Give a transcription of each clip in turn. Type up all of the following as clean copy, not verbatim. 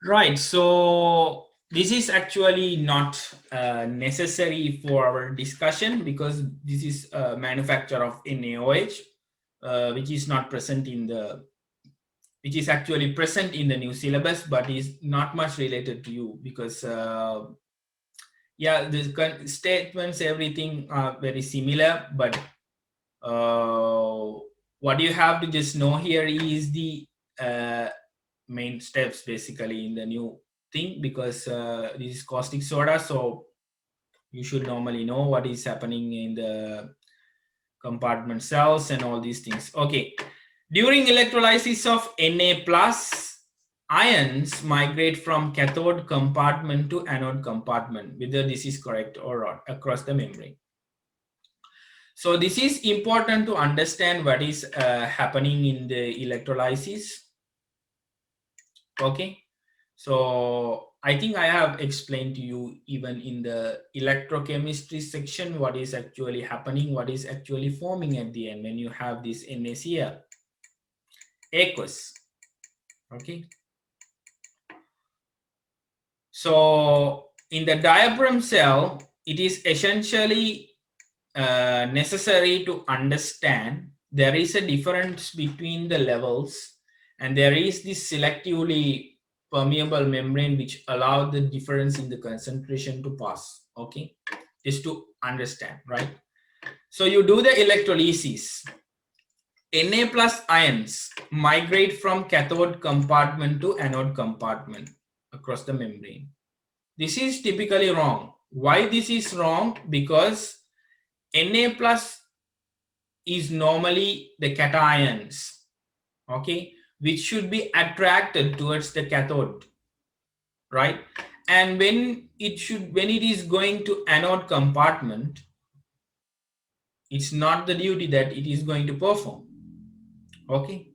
Right. So this is actually not necessary for our discussion because this is a manufacture of NaOH, which is not present in the, which is actually present in the new syllabus, but is not much related to you because yeah, the statements, everything are very similar, but uh, what you have to just know here is the uh, main steps basically in the new thing, because this is caustic soda, so you should normally know what is happening in the compartment cells and all these things. Okay, during electrolysis of Na plus, ions migrate from cathode compartment to anode compartment, whether this is correct or not, across the membrane. So this is important to understand what is happening in the electrolysis. Okay, so I think I have explained to you even in the electrochemistry section what is actually happening, what is actually forming at the end when you have this NaCl aqueous. Okay, so in the diaphragm cell, it is essentially necessary to understand there is a difference between the levels, and there is this selectively permeable membrane which allow the difference in the concentration to pass. Okay, just to understand, right? So you do the electrolysis. Na plus ions migrate from cathode compartment to anode compartment across the membrane. This is typically wrong. Why this is wrong? Because Na plus is normally the cations, okay, which should be attracted towards the cathode, right? And when it is going to anode compartment, it's not the duty that it is going to perform, okay,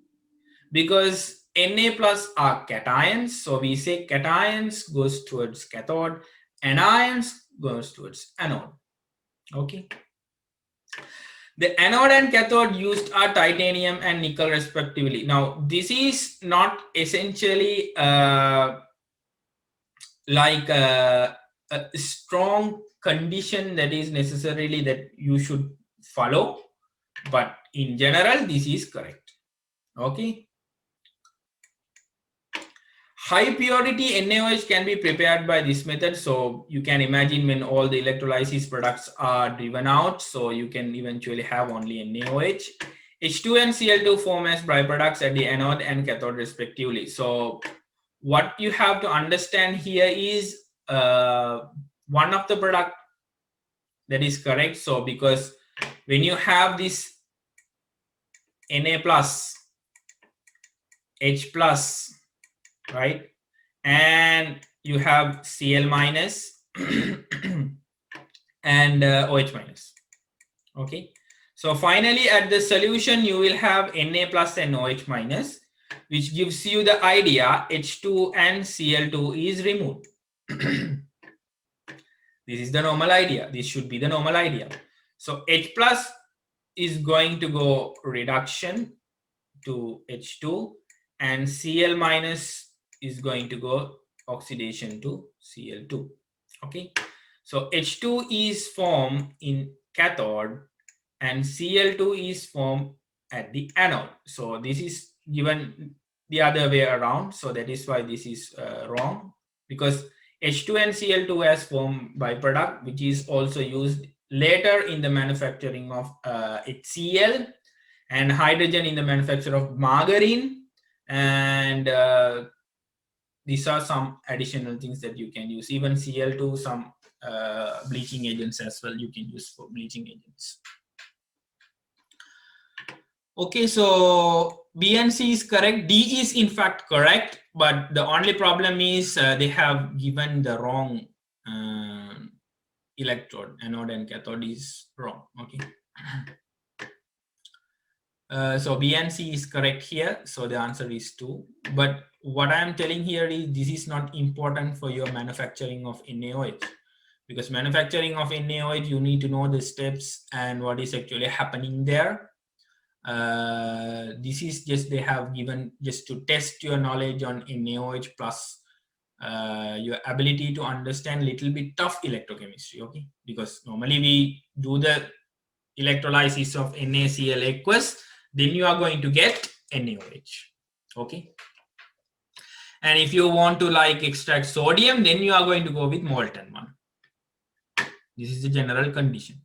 because Na plus are cations, so we say cations goes towards cathode, anions goes towards anode. Okay, the anode and cathode used are titanium and nickel respectively. Now, this is not essentially like a strong condition that is necessarily that you should follow, but in general, this is correct. Okay. High purity NaOH can be prepared by this method. So you can imagine when all the electrolysis products are driven out, so you can eventually have only NaOH. H2 and Cl2 form as byproducts at the anode and cathode respectively. So what you have to understand here is one of the product that is correct. So because when you have this Na plus, H plus, right, and you have Cl minus and OH minus. Okay, so finally at the solution you will have Na plus and OH minus, which gives you the idea H2 and Cl2 is removed. This is the normal idea. This should be the normal idea. So H plus is going to go reduction to H2, and Cl minus is going to go oxidation to Cl2. Okay, so H2 is formed in cathode and Cl2 is formed at the anode. So this is given the other way around, so that is why this is wrong, because H2 and Cl2 has formed byproduct, which is also used later in the manufacturing of HCl, and hydrogen in the manufacture of margarine, and these are some additional things that you can use. Even Cl2, some bleaching agents as well you can use for bleaching agents. Okay, so B and C is correct. D is in fact correct, but the only problem is they have given the wrong electrode. Anode and cathode is wrong. Okay. So B and C is correct here. So the answer is 2. But what I am telling here is this is not important for your manufacturing of NaOH, because manufacturing of NaOH, you need to know the steps and what is actually happening there. This is just they have given just to test your knowledge on NaOH plus your ability to understand little bit of electrochemistry. Okay, because normally we do the electrolysis of NaCl aqueous, then you are going to get NaOH. Okay, and if you want to like extract sodium, then you are going to go with molten one. This is the general condition.